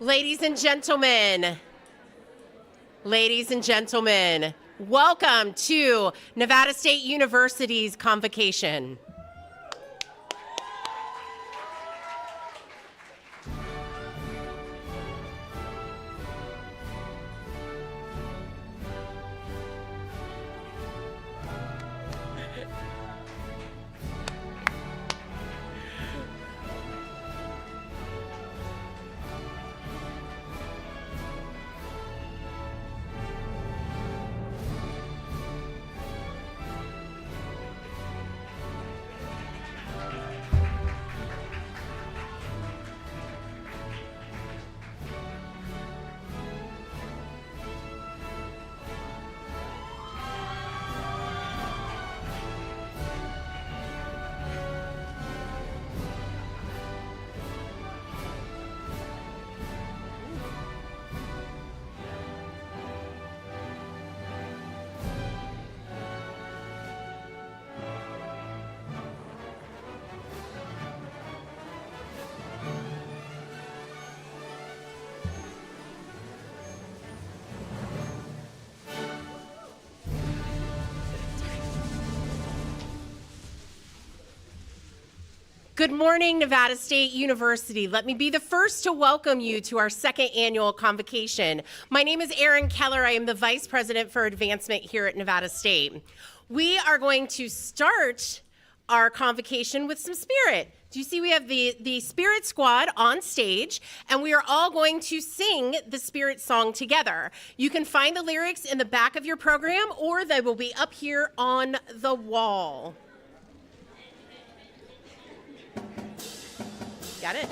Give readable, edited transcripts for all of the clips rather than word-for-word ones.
Ladies and gentlemen, welcome to Nevada State University's Convocation. Good morning, Nevada State University. Let me be the first to welcome you to our second annual convocation. My name is Erin Keller. I am the Vice President for Advancement here at Nevada State. We are going to start our convocation with some spirit. Do you see we have the Spirit Squad on stage, and we are all going to sing the Spirit song together. You can find the lyrics in the back of your program, or they will be up here on the wall. Got it?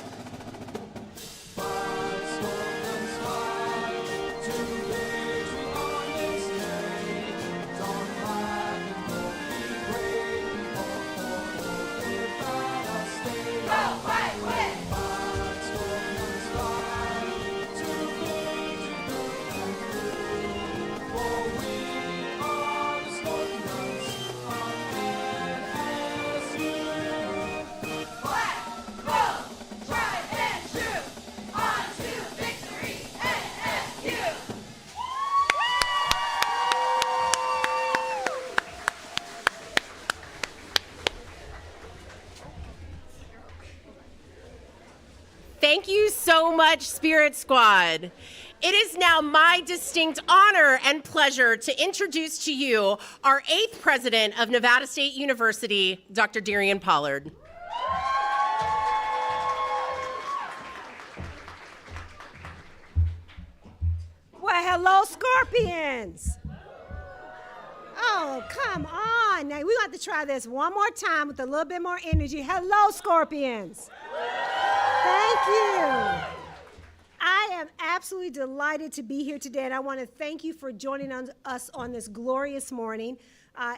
Thank you so much, Spirit Squad. It is now my distinct honor and pleasure to introduce to you our 8th president of Nevada State University, Dr. DeRionne Pollard. Well, hello, Scorpions. Oh, come on. Now, we got to try this one more time with a little bit more energy. Hello, Scorpions. Thank you. I am absolutely delighted to be here today, and I want to thank you for joining us on this glorious morning.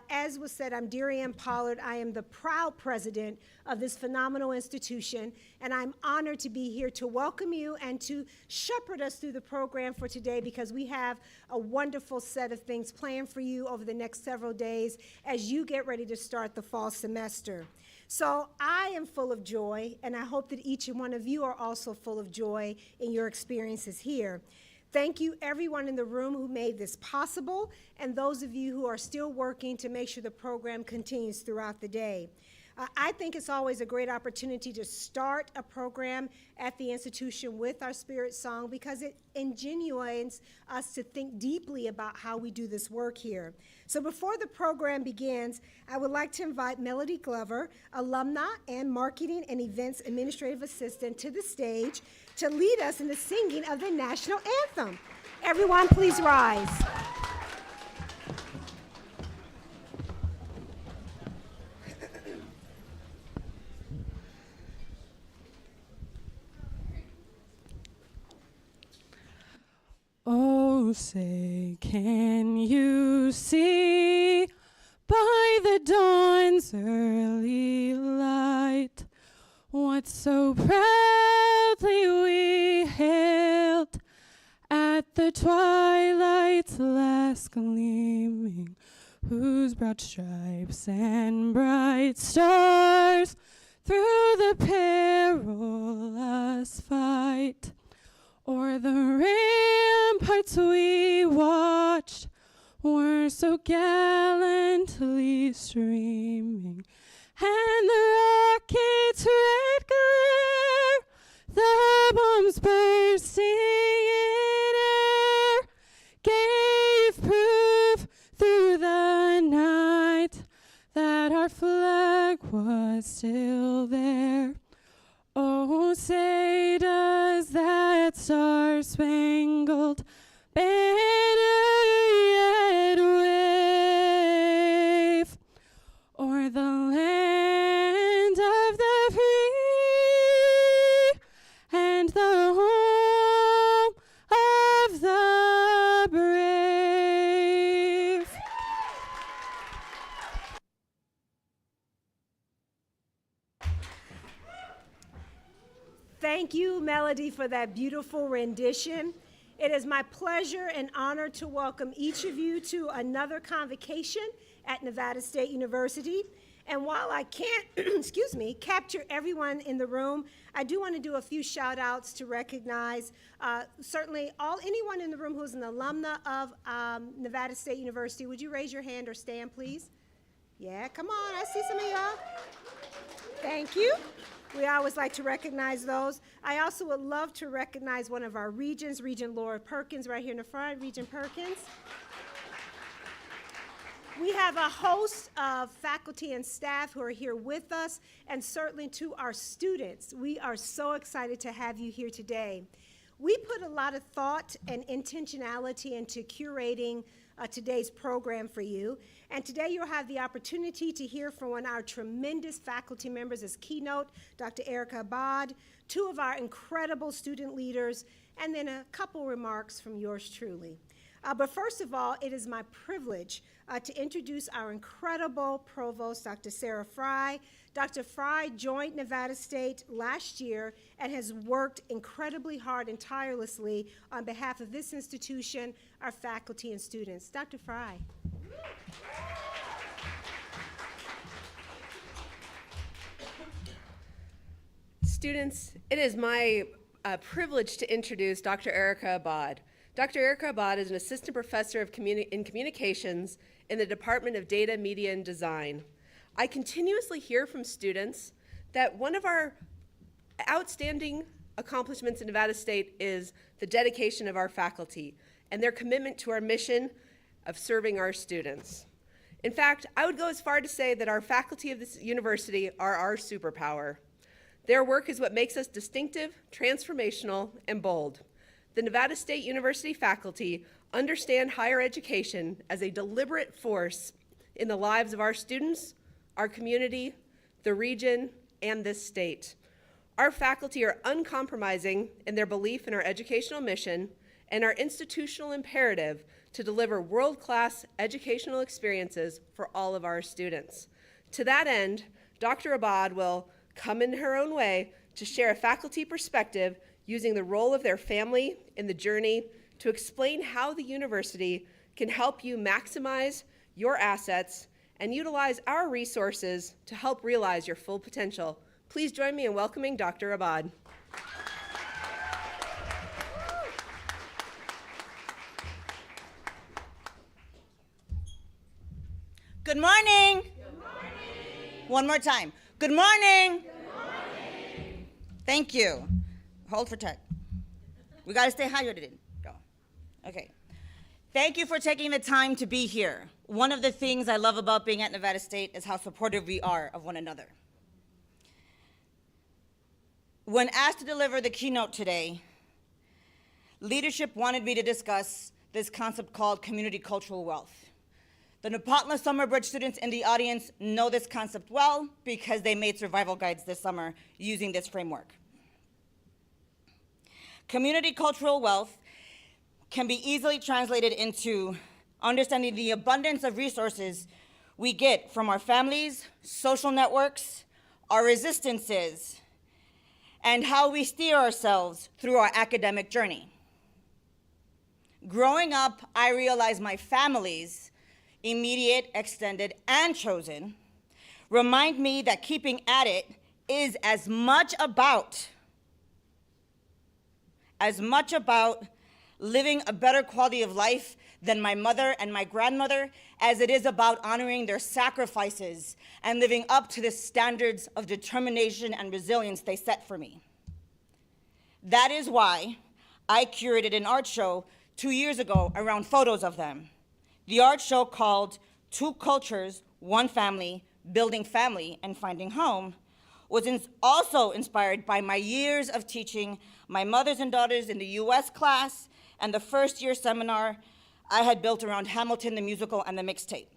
As was said, I'm DeRionne Pollard. I am the proud president of this phenomenal institution, and I'm honored to be here to welcome you and to shepherd us through the program for today, because we have a wonderful set of things planned for you over the next several days as you get ready to start the fall semester. So I am full of joy, and I hope that each and one of you are also full of joy in your experiences here. Thank you, everyone in the room who made this possible, and those of you who are still working to make sure the program continues throughout the day. I think it's always a great opportunity to start a program at the institution with our Spirit Song, because it ingenuines us to think deeply about how we do this work here. So before the program begins, I would like to invite Melody Glover, alumna and Marketing and Events Administrative Assistant, to the stage to lead us in the singing of the National Anthem. Everyone, please rise. Oh, say, can you see by the dawn's early light what so proudly we hailed at the twilight's last gleaming, whose broad stripes and bright stars through the perilous fight O'er the ramparts we watched were so gallantly streaming, and the rocket's red glare, the bombs bursting in air, gave proof through the night that our flag was still there. Oh, say does that star-spangled banner yet wave o'er the land of the free and the home of the brave? Thank you, Melody, for that beautiful rendition. It is my pleasure and honor to welcome each of you to another convocation at Nevada State University. And while I can't, excuse me, capture everyone in the room, I do want to do a few shout outs to recognize certainly anyone in the room who's an alumna of Nevada State University. Would you raise your hand or stand, please? Yeah, come on, I see some of y'all. Thank you. We always like to recognize those. I also would love to recognize one of our regents, Regent Laura Perkins, right here in the front. Regent Perkins. We have a host of faculty and staff who are here with us, and certainly to our students. We are so excited to have you here today. We put a lot of thought and intentionality into curating today's program for you. And today you'll have the opportunity to hear from one of our tremendous faculty members as Keynote, Dr. Erika G, two of our incredible student leaders, and then a couple remarks from yours truly. But first of all, it is my privilege to introduce our incredible provost, Dr. Sarah Fry. Dr. Fry joined Nevada State last year and has worked incredibly hard and tirelessly on behalf of this institution, our faculty and students. Dr. Fry. Students, it is my privilege to introduce Dr. Erika G. Dr. Erika G is an assistant professor in communications in the Department of Data, Media, and Design. I continuously hear from students that one of our outstanding accomplishments in Nevada State is the dedication of our faculty and their commitment to our mission of serving our students. In fact, I would go as far to say that our faculty of this university are our superpower. Their work is what makes us distinctive, transformational, and bold. The Nevada State University faculty understand higher education as a deliberate force in the lives of our students, our community, the region, and this state. Our faculty are uncompromising in their belief in our educational mission and our institutional imperative to deliver world-class educational experiences for all of our students. To that end, Dr. Abad will come in her own way to share a faculty perspective using the role of their family in the journey to explain how the university can help you maximize your assets and utilize our resources to help realize your full potential. Please join me in welcoming Dr. Abad. Good morning. Good morning. One more time. Good morning. Good morning. Thank you. Hold for tech. We got to stay hydrated. Go. Okay. Thank you for taking the time to be here. One of the things I love about being at Nevada State is how supportive we are of one another. When asked to deliver the keynote today, leadership wanted me to discuss this concept called community cultural wealth. The Nepantla Summer Bridge students in the audience know this concept well because they made survival guides this summer using this framework. Community cultural wealth can be easily translated into understanding the abundance of resources we get from our families, social networks, our resistances, and how we steer ourselves through our academic journey. Growing up, I realized my family's immediate, extended, and chosen remind me that keeping at it is as much about as much about living a better quality of life than my mother and my grandmother as it is about honoring their sacrifices and living up to the standards of determination and resilience they set for me. That is why I curated an art show 2 years ago around photos of them. The art show called Two Cultures, One Family, Building Family and Finding Home was also inspired by my years of teaching my mothers and daughters in the US class and the first year seminar I had built around Hamilton the musical and the mixtape.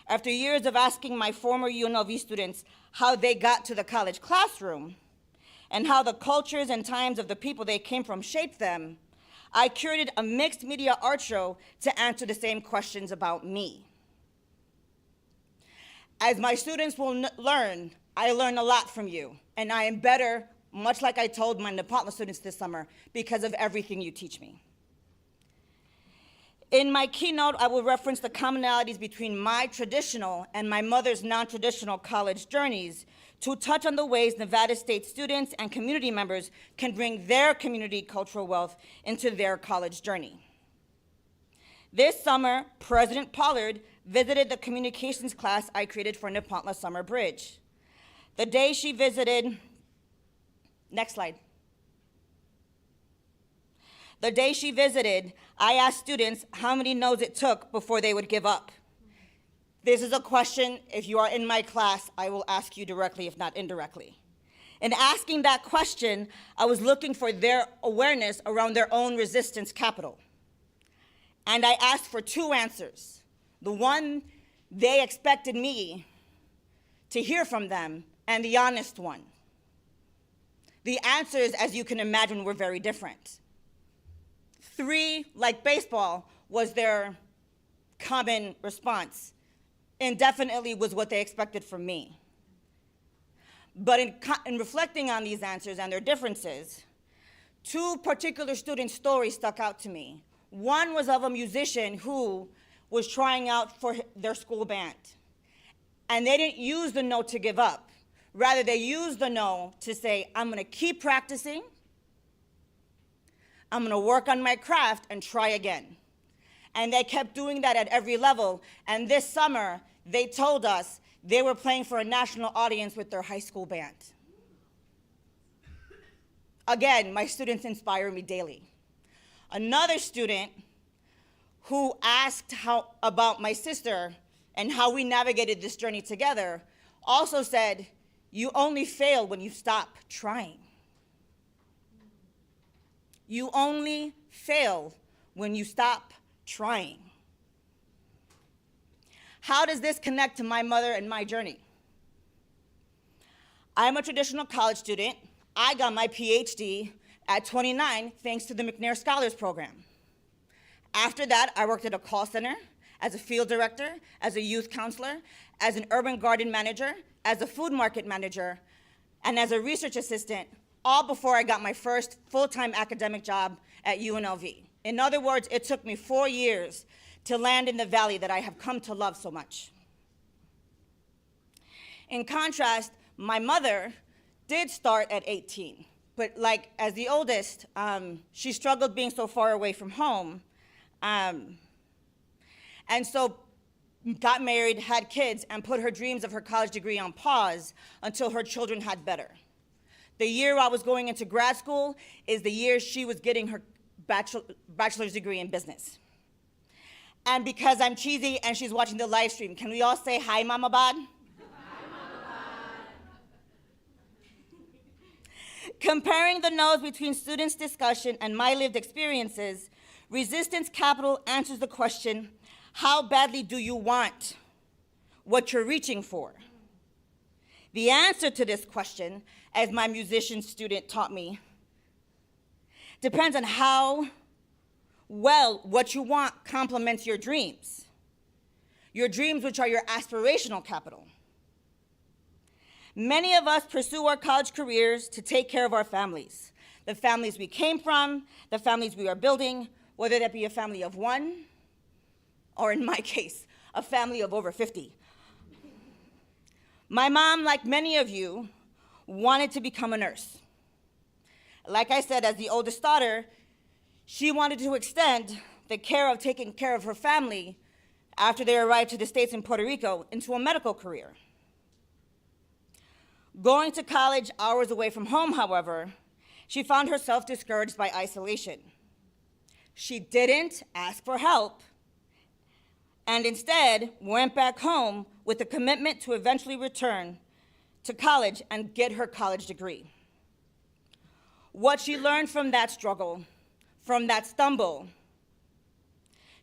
After years of asking my former UNLV students how they got to the college classroom and how the cultures and times of the people they came from shaped them, I curated a mixed media art show to answer the same questions about me. As my students will learn, I learn a lot from you, and I am better, much like I told my Nepantla students this summer, because of everything you teach me. In my keynote, I will reference the commonalities between my traditional and my mother's non-traditional college journeys to touch on the ways Nevada State students and community members can bring their community cultural wealth into their college journey. This summer, President Pollard visited the communications class I created for Nepantla Summer Bridge. The day she visited, next slide. The day she visited, I asked students how many no's it took before they would give up. This is a question, if you are in my class, I will ask you directly, if not indirectly. In asking that question, I was looking for their awareness around their own resistance capital. And I asked for 2 answers. The one they expected me to hear from them, and the honest one. The answers, as you can imagine, were very different. 3, like baseball, was their common response. Indefinitely was what they expected from me. But in reflecting on these answers and their differences, 2 particular student stories stuck out to me. One was of a musician who was trying out for their school band. And they didn't use the no to give up. Rather, they used the no to say, I'm gonna keep practicing, I'm gonna work on my craft and try again. And they kept doing that at every level. And this summer, they told us they were playing for a national audience with their high school band. Again, my students inspire me daily. Another student who asked about my sister and how we navigated this journey together also said, you only fail when you stop trying. You only fail when you stop trying. How does this connect to my mother and my journey? I'm a traditional college student. I got my PhD at 29 thanks to the McNair Scholars Program. After that, I worked at a call center, as a field director, as a youth counselor, as an urban garden manager, as a food market manager, and as a research assistant, all before I got my first full-time academic job at UNLV. In other words, it took me 4 years to land in the valley that I have come to love so much. In contrast, my mother did start at 18, but like as the oldest, she struggled being so far away from home. And so got married, had kids, and put her dreams of her college degree on pause until her children had better. The year I was going into grad school is the year she was getting her bachelor's degree in business. And because I'm cheesy and she's watching the live stream, can we all say hi, Mama Bod? Hi, Mama Bod. Comparing the no's between students' discussion and my lived experiences, resistance capital answers the question, how badly do you want what you're reaching for? The answer to this question, as my musician student taught me, depends on how well what you want complements your dreams. Your dreams, which are your aspirational capital. Many of us pursue our college careers to take care of our families, the families we came from, the families we are building, whether that be a family of 1, or in my case, a family of over 50. My mom, like many of you, wanted to become a nurse. like I said, as the oldest daughter, she wanted to extend the care of taking care of her family after they arrived to the States in Puerto Rico into a medical career. Going to college hours away from home, however, she found herself discouraged by isolation. She didn't ask for help, and instead went back home with a commitment to eventually return to college and get her college degree. What she learned from that struggle, from that stumble,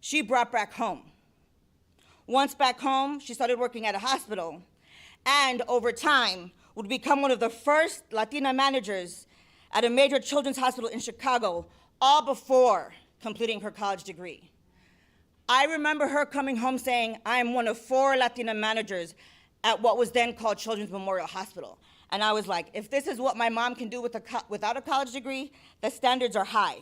she brought back home. Once back home, she started working at a hospital, and over time would become one of the first Latina managers at a major children's hospital in Chicago, all before completing her college degree. I remember her coming home saying, I am one of 4 Latina managers at what was then called Children's Memorial Hospital. And I was like, if this is what my mom can do without a college degree, the standards are high.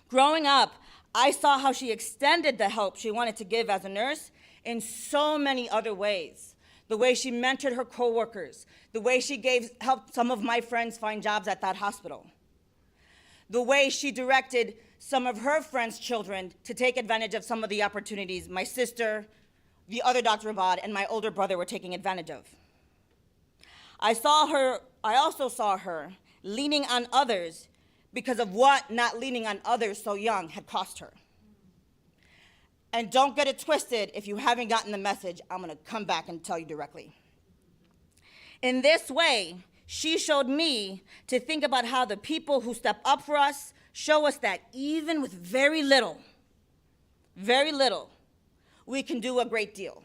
Growing up, I saw how she extended the help she wanted to give as a nurse in so many other ways. The way she mentored her coworkers, the way she helped some of my friends find jobs at that hospital, the way she directed some of her friends' children to take advantage of some of the opportunities my sister, the other Dr. Abad, and my older brother were taking advantage of. I also saw her leaning on others because of what not leaning on others so young had cost her. And don't get it twisted, if you haven't gotten the message, I'm gonna come back and tell you directly. In this way, she showed me to think about how the people who step up for us show us that even with very little, we can do a great deal.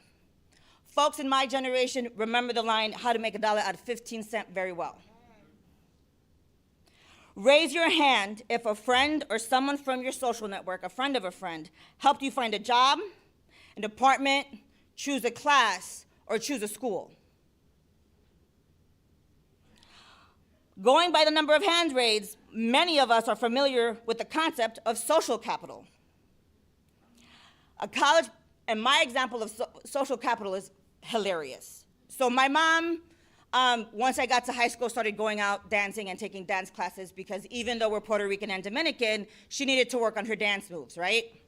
Folks in my generation remember the line, how to make a dollar out of 15 cents very well. Raise your hand if a friend or someone from your social network, a friend of a friend, helped you find a job, an apartment, choose a class, or choose a school. Going by the number of hand raised, many of us are familiar with the concept of social capital. A college, and my example of social capital is hilarious. So my mom, once I got to high school, started going out dancing and taking dance classes because even though we're Puerto Rican and Dominican, she needed to work on her dance moves, right?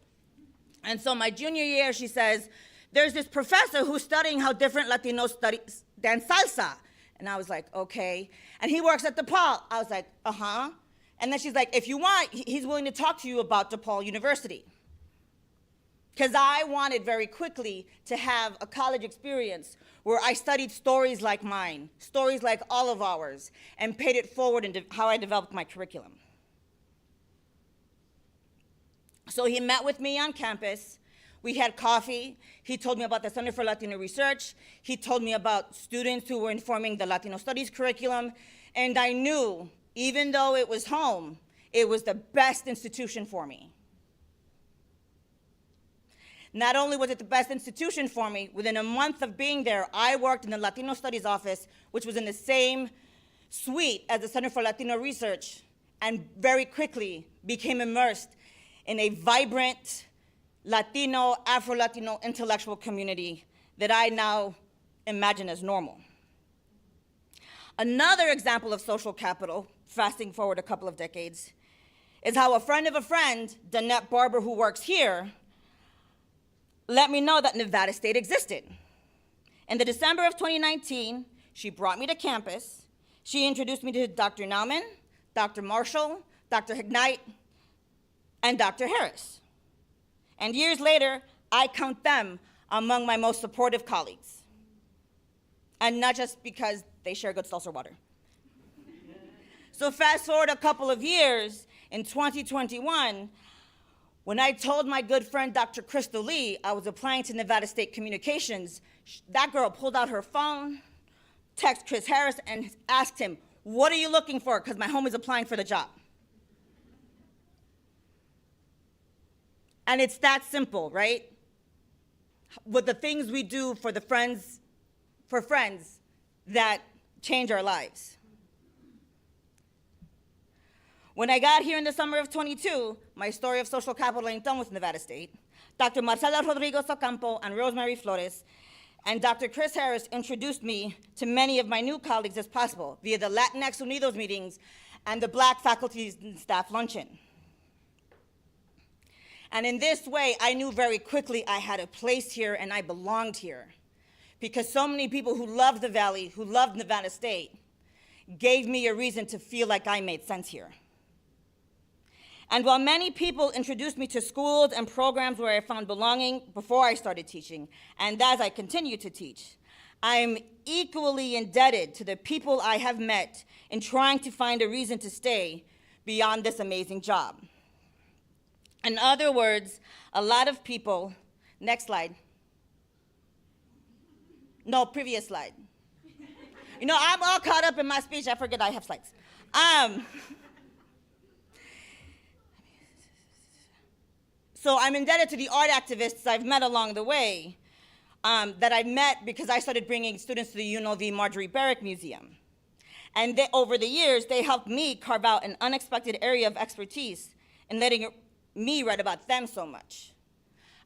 And so my junior year, she says, there's this professor who's studying how different Latinos dance salsa. And I was like, okay. And he works at DePaul. I was like, uh-huh. And then she's like, if you want, he's willing to talk to you about DePaul University. Because I wanted very quickly to have a college experience where I studied stories like mine, stories like all of ours, and paid it forward into how I developed my curriculum. So he met with me on campus. We had coffee. He told me about the Center for Latino Research. He told me about students who were informing the Latino Studies curriculum. And I knew, even though it was home, it was the best institution for me. Not only was it the best institution for me, within a month of being there, I worked in the Latino Studies office, which was in the same suite as the Center for Latino Research, and very quickly became immersed in a vibrant Latino, Afro-Latino intellectual community that I now imagine as normal. Another example of social capital, fasting forward a couple of decades, is how a friend of a friend, Danette Barber, who works here, let me know that Nevada State existed. In the December of 2019, she brought me to campus. She introduced me to Dr. Nauman, Dr. Marshall, Dr. Hignite, and Dr. Harris. And years later, I count them among my most supportive colleagues. And not just because they share good seltzer water. So fast forward a couple of years, in 2021, when I told my good friend, Dr. Crystal Lee, I was applying to Nevada State Communications, that girl pulled out her phone, texted Chris Harris, and asked him, what are you looking for? Because my homie's applying for the job. And it's that simple, right? With the things we do for friends that change our lives. When I got here in the summer of 22, my story of social capital ain't done with Nevada State. Dr. Marcela Rodriguez Ocampo and Rosemary Flores and Dr. Chris Harris introduced me to many of my new colleagues as possible via the Latinx Unidos meetings and the Black Faculty and Staff Luncheon. And in this way, I knew very quickly I had a place here and I belonged here, because so many people who loved the Valley, who loved Nevada State, gave me a reason to feel like I made sense here. And while many people introduced me to schools and programs where I found belonging before I started teaching, and as I continue to teach, I am equally indebted to the people I have met in trying to find a reason to stay beyond this amazing job. In other words, a lot of people, next slide. No, previous slide. You know, I'm all caught up in my speech, I forget I have slides. So I'm indebted to the art activists I've met along the way, that I've met because I started bringing students to the UNLV Marjorie Barrick Museum. And over the years, they helped me carve out an unexpected area of expertise in letting me write about them so much.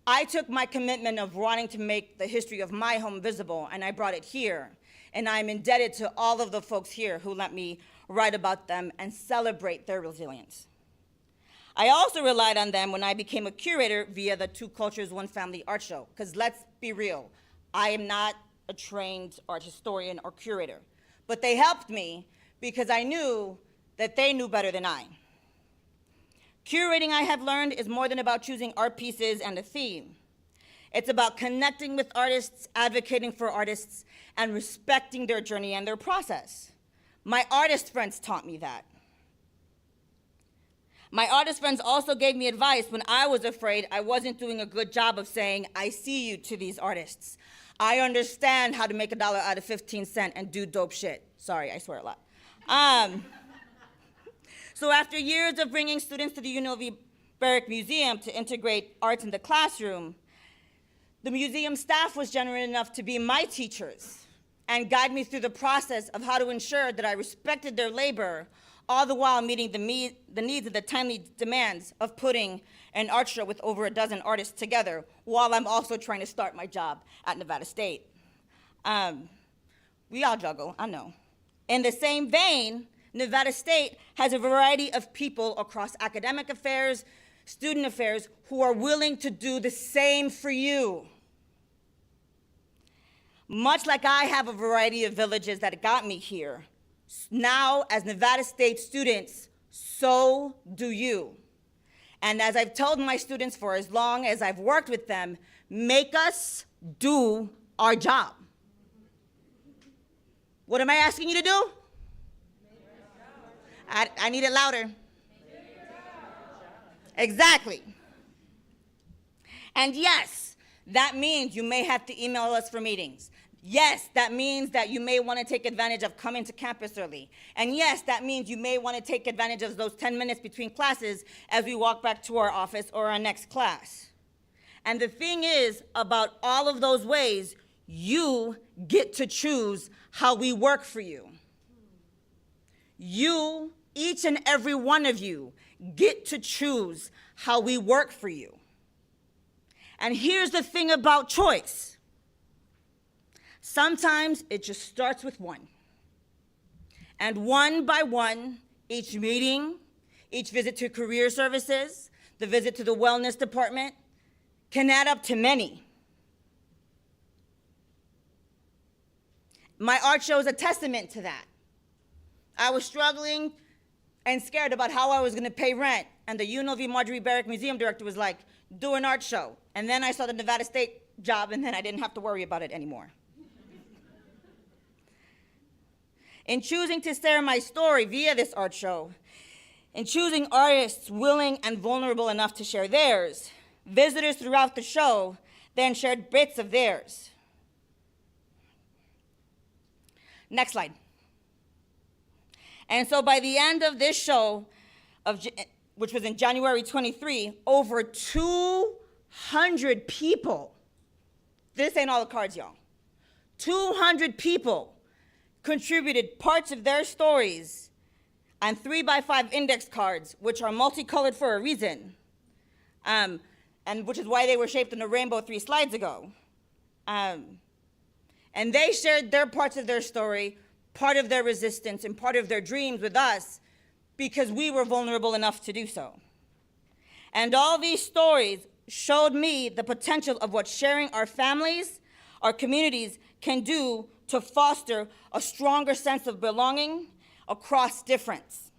I took my commitment of wanting to make the history of my home visible, and I brought it here. And I'm indebted to all of the folks here who let me write about them and celebrate their resilience. I also relied on them when I became a curator via the Two Cultures, One Family art show, because let's be real, I am not a trained art historian or curator, but they helped me because I knew that they knew better than I. Curating, I have learned, is more than about choosing art pieces and a theme. It's about connecting with artists, advocating for artists, and respecting their journey and their process. My artist friends taught me that. My artist friends also gave me advice when I was afraid I wasn't doing a good job of saying, I see you to these artists. I understand how to make $1 out of 15 cents and do dope shit. Sorry, I swear a lot. So after years of bringing students to the UNLV Barrick Museum to integrate arts in the classroom, the museum staff was generous enough to be my teachers and guide me through the process of how to ensure that I respected their labor, all the while meeting the needs and the timely demands of putting an art show with over a dozen artists together, while I'm also trying to start my job at Nevada State. We all juggle, I know. In the same vein, Nevada State has a variety of people across academic affairs, student affairs, who are willing to do the same for you. Much like I have a variety of villages that got me here, now as Nevada State students, so do you. And as I've told my students for as long as I've worked with them, make us do our job. What am I asking you to do? I need it louder. Exactly. And yes, that means you may have to email us for meetings. Yes, that means that you may want to take advantage of coming to campus early. And yes, that means you may want to take advantage of those 10 minutes between classes as we walk back to our office or our next class. And the thing is, about all of those ways, you get to choose how we work for you. You, each and every one of you, get to choose how we work for you. And here's the thing about choice. Sometimes it just starts with one. And one by one, each meeting, each visit to career services, the visit to the wellness department, can add up to many. My art show is a testament to that. I was struggling and scared about how I was gonna pay rent, and the UNLV Marjorie Barrick Museum director was like, do an art show. And then I saw the Nevada State job, and then I didn't have to worry about it anymore. In choosing to share my story via this art show, in choosing artists willing and vulnerable enough to share theirs, visitors throughout the show then shared bits of theirs. Next slide. And so by the end of this show, which was in January 23, over 200 people, this ain't all the cards, y'all, 200 people contributed parts of their stories on 3x5 index cards, which are multicolored for a reason, and which is why they were shaped in a rainbow 3 slides ago. And they shared their parts of their story, part of their resistance, and part of their dreams with us because we were vulnerable enough to do so. And all these stories showed me the potential of what sharing our families, our communities can do to foster a stronger sense of belonging across difference.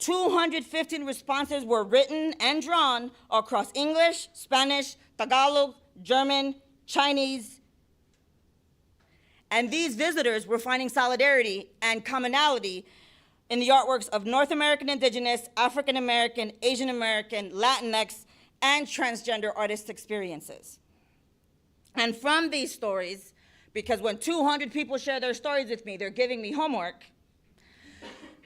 215 responses were written and drawn across English, Spanish, Tagalog, German, Chinese. And these visitors were finding solidarity and commonality in the artworks of North American Indigenous, African American, Asian American, Latinx, and transgender artist experiences. And from these stories, because when 200 people share their stories with me, they're giving me homework,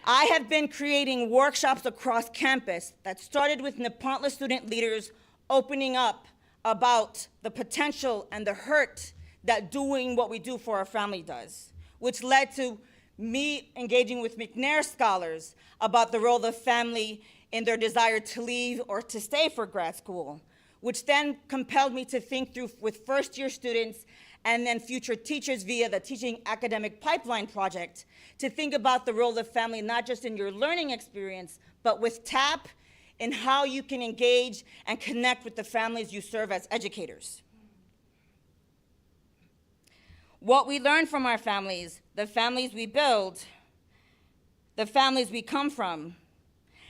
I have been creating workshops across campus that started with Nepantla student leaders opening up about the potential and the hurt that doing what we do for our family does, which led to me engaging with McNair scholars about the role of family in their desire to leave or to stay for grad school, which then compelled me to think through with first-year students and then future teachers via the Teaching Academic Pipeline Project to think about the role of family not just in your learning experience, but with TAP in how you can engage and connect with the families you serve as educators. What we learn from our families, the families we build, the families we come from,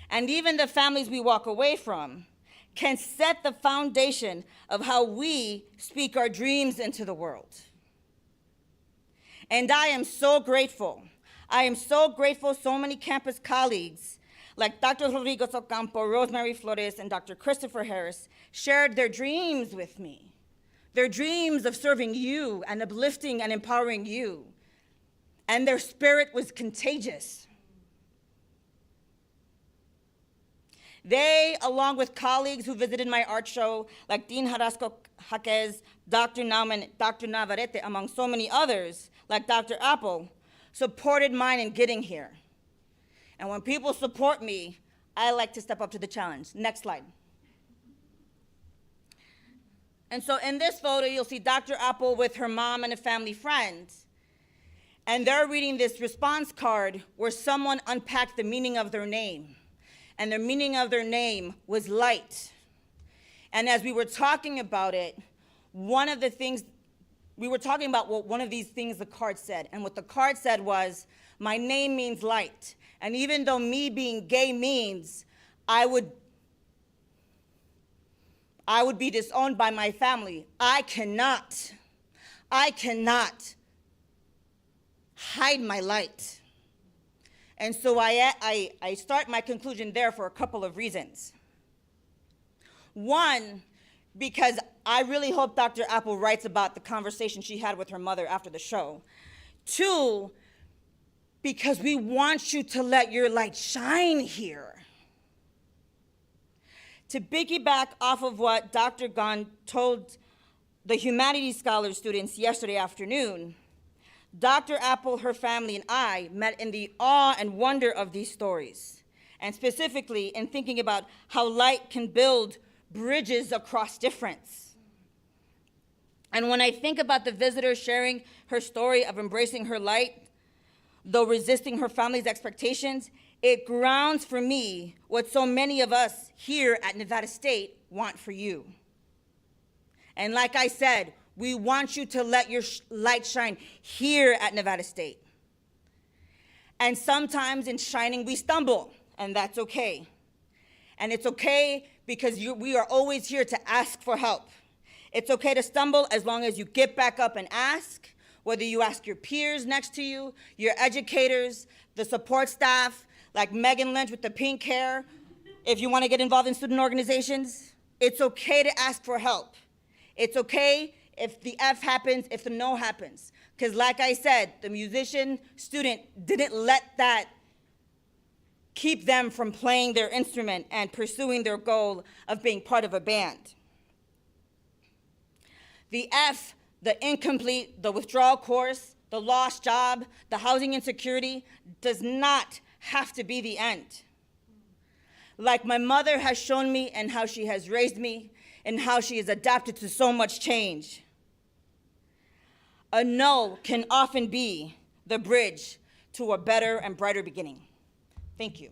and even the families we walk away from, can set the foundation of how we speak our dreams into the world. And I am so grateful. I am so grateful so many campus colleagues like Dr. Rodrigo Ocampo, Rosemary Flores, and Dr. Christopher Harris shared their dreams with me. Their dreams of serving you and uplifting and empowering you. And their spirit was contagious. They, along with colleagues who visited my art show, like Dean Jarasco Jaquez, Dr. Nauman, Dr. Navarrete, among so many others, like Dr. Apple, supported mine in getting here. And when people support me, I like to step up to the challenge. Next slide. And so in this photo, you'll see Dr. Apple with her mom and a family friend. And they're reading this response card where someone unpacked the meaning of their name. And the meaning of their name was light. And as we were talking about it, one of the things, we were talking about what one of these things the card said. And what the card said was, my name means light. And even though me being gay means I would be disowned by my family, I cannot hide my light. And so I start my conclusion there for a couple of reasons. One, because I really hope Dr. Apple writes about the conversation she had with her mother after the show. Two, because we want you to let your light shine here. To piggyback off of what Dr. Gunn told the humanities scholars students yesterday afternoon, Dr. Apple, her family, and I met in the awe and wonder of these stories, and specifically in thinking about how light can build bridges across difference. And when I think about the visitor sharing her story of embracing her light, though resisting her family's expectations, it grounds for me what so many of us here at Nevada State want for you. And like I said, we want you to let your light shine here at Nevada State. And sometimes in shining we stumble, and that's okay. And it's okay because we are always here to ask for help. It's okay to stumble as long as you get back up and ask, whether you ask your peers next to you, your educators, the support staff, like Megan Lynch with the pink hair, if you want to get involved in student organizations. It's okay to ask for help. It's okay if the F happens, if the no happens. Because like I said, the musician student didn't let that keep them from playing their instrument and pursuing their goal of being part of a band. The F, the incomplete, the withdrawal course, the lost job, the housing insecurity, does not have to be the end. Like my mother has shown me and how she has raised me and how she has adapted to so much change. A no can often be the bridge to a better and brighter beginning. Thank you. Thank you.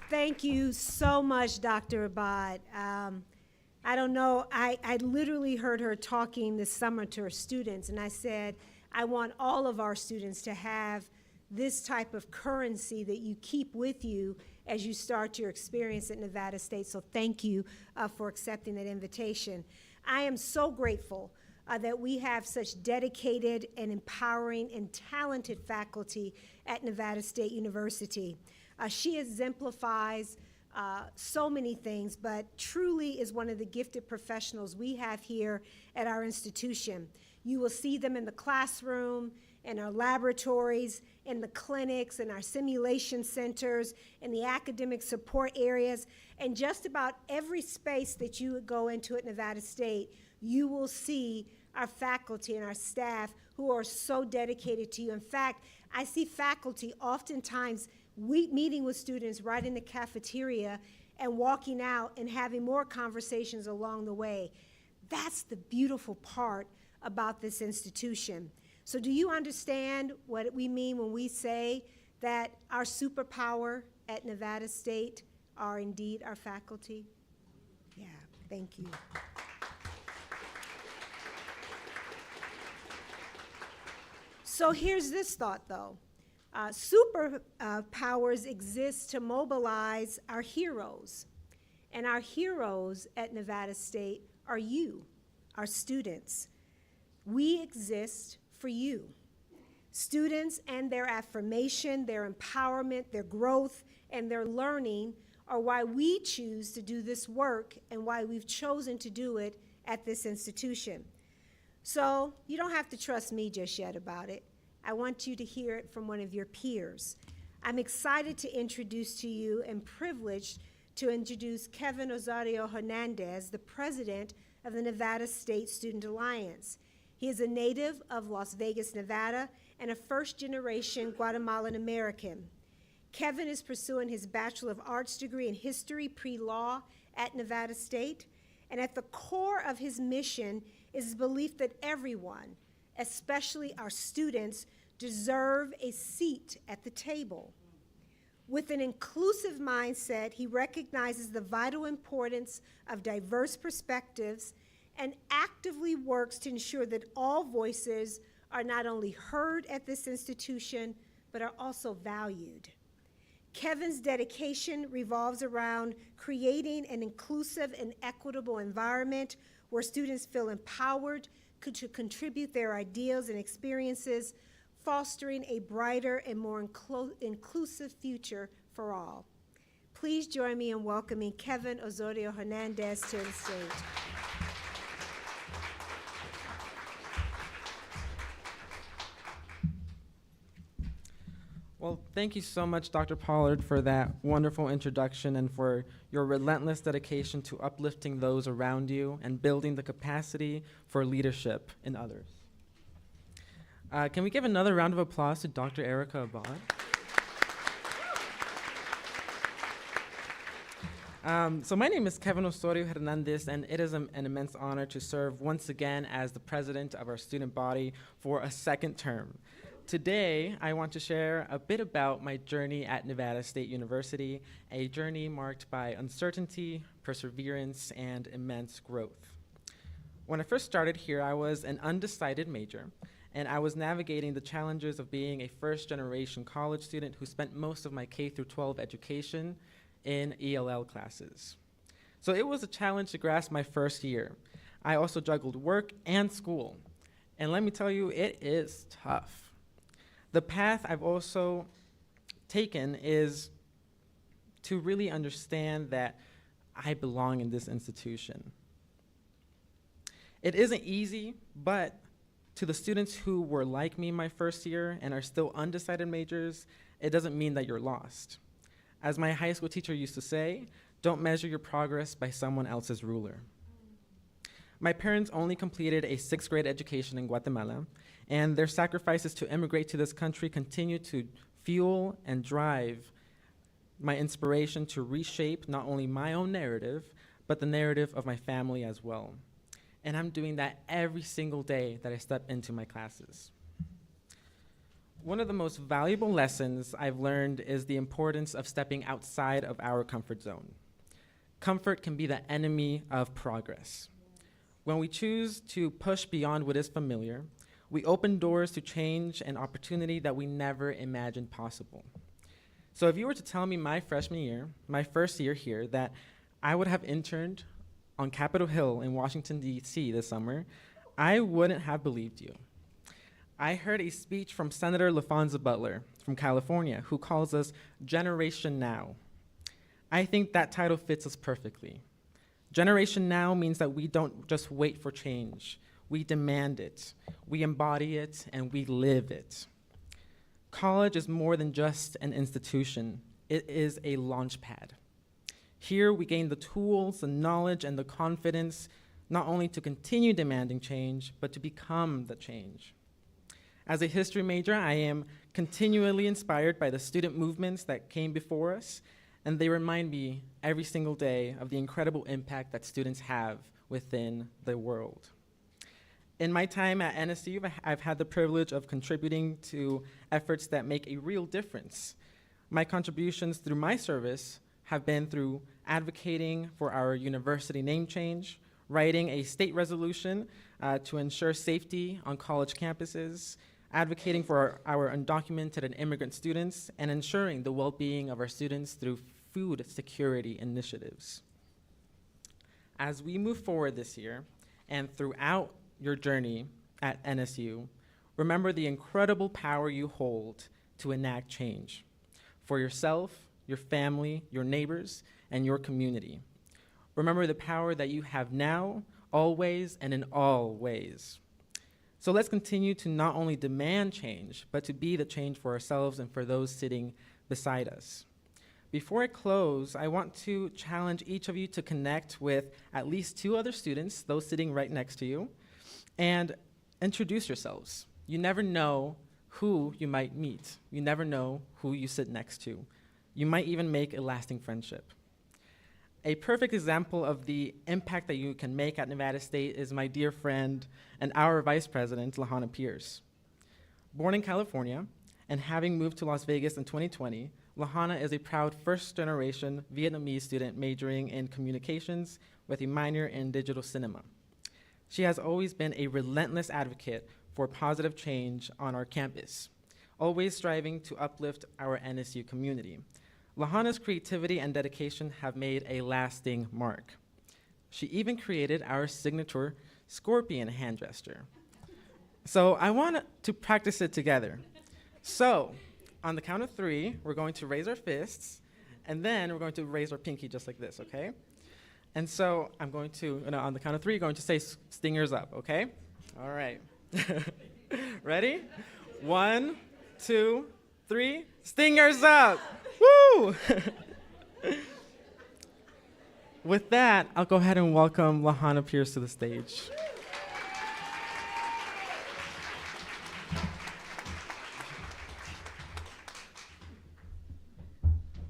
Thank you so much, Dr. Abad. I don't know, I literally heard her talking this summer to her students, and I said, I want all of our students to have this type of currency that you keep with you as you start your experience at Nevada State. So thank you for accepting that invitation. I am so grateful that we have such dedicated and empowering and talented faculty at Nevada State University. She exemplifies so many things, but truly is one of the gifted professionals we have here at our institution. You will see them in the classroom, in our laboratories, in the clinics, in our simulation centers, in the academic support areas, and just about every space that you would go into at Nevada State, you will see our faculty and our staff who are so dedicated to you. In fact, I see faculty oftentimes meeting with students right in the cafeteria and walking out and having more conversations along the way. That's the beautiful part about this institution. So do you understand what we mean when we say that our superpower at Nevada State are indeed our faculty? Yeah, thank you. So here's this thought, though. Superpowers exist to mobilize our heroes. And our heroes at Nevada State are you, our students. We exist for you. Students and their affirmation, their empowerment, their growth, and their learning are why we choose to do this work and why we've chosen to do it at this institution. So you don't have to trust me just yet about it. I want you to hear it from one of your peers. I'm excited to introduce to you and privileged to introduce Kevin Osorio Hernandez, the president of the Nevada State Student Alliance. He is a native of Las Vegas, Nevada, and a first-generation Guatemalan American. Kevin is pursuing his Bachelor of Arts degree in History pre-law at Nevada State, and at the core of his mission is his belief that everyone, especially our students, deserve a seat at the table. With an inclusive mindset, he recognizes the vital importance of diverse perspectives and actively works to ensure that all voices are not only heard at this institution, but are also valued. Kevin's dedication revolves around creating an inclusive and equitable environment where students feel empowered to contribute their ideas and experiences, fostering a brighter and more inclusive future for all. Please join me in welcoming Kevin Osorio Hernandez to the stage. Well, thank you so much, Dr. Pollard, for that wonderful introduction and for your relentless dedication to uplifting those around you and building the capacity for leadership in others. Can we give another round of applause to Dr. Erika Abad? So my name is Kevin Osorio Hernandez, and it is an immense honor to serve once again as the president of our student body for a second term. Today, I want to share a bit about my journey at Nevada State University, a journey marked by uncertainty, perseverance, and immense growth. When I first started here, I was an undecided major, and I was navigating the challenges of being a first-generation college student who spent most of my K-12 education in ELL classes. So it was a challenge to grasp my first year. I also juggled work and school, and let me tell you, it is tough. The path I've also taken is to really understand that I belong in this institution. It isn't easy, but to the students who were like me my first year and are still undecided majors, it doesn't mean that you're lost. As my high school teacher used to say, don't measure your progress by someone else's ruler. My parents only completed a 6th grade education in Guatemala, and their sacrifices to immigrate to this country continue to fuel and drive my inspiration to reshape not only my own narrative, but the narrative of my family as well. And I'm doing that every single day that I step into my classes. One of the most valuable lessons I've learned is the importance of stepping outside of our comfort zone. Comfort can be the enemy of progress. When we choose to push beyond what is familiar, we open doors to change and opportunity that we never imagined possible. So if you were to tell me my freshman year, my first year here, that I would have interned on Capitol Hill in Washington, D.C. this summer, I wouldn't have believed you. I heard a speech from Senator LaFonza Butler from California, who calls us Generation Now. I think that title fits us perfectly. Generation Now means that we don't just wait for change. We demand it, we embody it, and we live it. College is more than just an institution. It is a launch pad. Here we gain the tools, the knowledge, and the confidence, not only to continue demanding change, but to become the change. As a history major, I am continually inspired by the student movements that came before us, and they remind me every single day of the incredible impact that students have within the world. In my time at NSU, I've had the privilege of contributing to efforts that make a real difference. My contributions through my service have been through advocating for our university name change, writing a state resolution to ensure safety on college campuses, advocating for our undocumented and immigrant students, and ensuring the well-being of our students through food security initiatives. As we move forward this year, and throughout your journey at NSU, remember the incredible power you hold to enact change for yourself, your family, your neighbors, and your community. Remember the power that you have now, always, and in all ways. So let's continue to not only demand change, but to be the change for ourselves and for those sitting beside us. Before I close, I want to challenge each of you to connect with at least 2 other students, those sitting right next to you, and introduce yourselves. You never know who you might meet. You never know who you sit next to. You might even make a lasting friendship. A perfect example of the impact that you can make at Nevada State is my dear friend and our vice president, Lahana Pierce. Born in California and having moved to Las Vegas in 2020, Lahana is a proud first-generation Vietnamese student majoring in communications with a minor in digital cinema. She has always been a relentless advocate for positive change on our campus, always striving to uplift our NSU community. Lahana's creativity and dedication have made a lasting mark. She even created our signature scorpion hand gesture. So I want to practice it together. So on the count of 3, we're going to raise our fists, and then we're going to raise our pinky just like this, okay? And so I'm going to, on the count of 3, you're going to say stingers up, okay? All right. Ready? 1, 2, 3, stingers up! Woo! With that, I'll go ahead and welcome Lahana Pierce to the stage.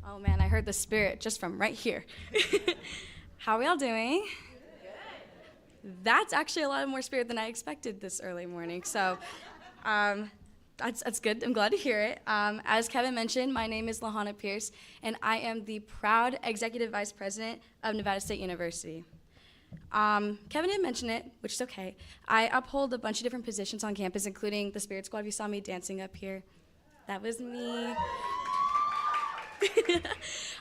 Oh man, I heard the spirit just from right here. How are y'all doing? Good. That's actually a lot more spirit than I expected this early morning. So that's good. I'm glad to hear it. As Kevin mentioned, my name is Lahana Pierce, and I am the proud Executive Vice President of Nevada State University. Kevin didn't mention it, which is okay. I uphold a bunch of different positions on campus, including the Spirit Squad. You saw me dancing up here. That was me.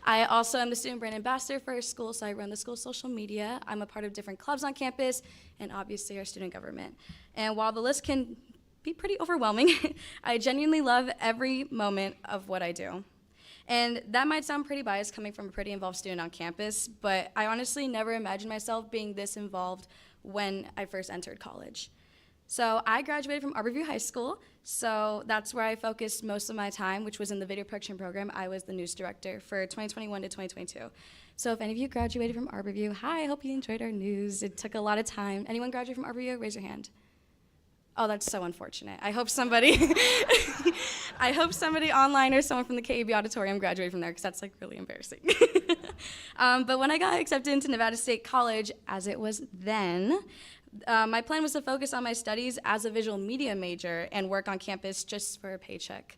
I also am the student brand ambassador for our school, so I run the school's social media. I'm a part of different clubs on campus, and obviously our student government. And while the list can be pretty overwhelming, I genuinely love every moment of what I do. And that might sound pretty biased coming from a pretty involved student on campus, but I honestly never imagined myself being this involved when I first entered college. So I graduated from Arborview High School, so that's where I focused most of my time, which was in the video production program. I was the news director for 2021 to 2022. So if any of you graduated from Arborview, hi, I hope you enjoyed our news. It took a lot of time. Anyone graduate from Arborview? Raise your hand. Oh, that's so unfortunate. I hope somebody, I hope somebody online or someone from the KAB auditorium graduated from there, because that's like really embarrassing. But when I got accepted into Nevada State College, as it was then, my plan was to focus on my studies as a visual media major and work on campus just for a paycheck.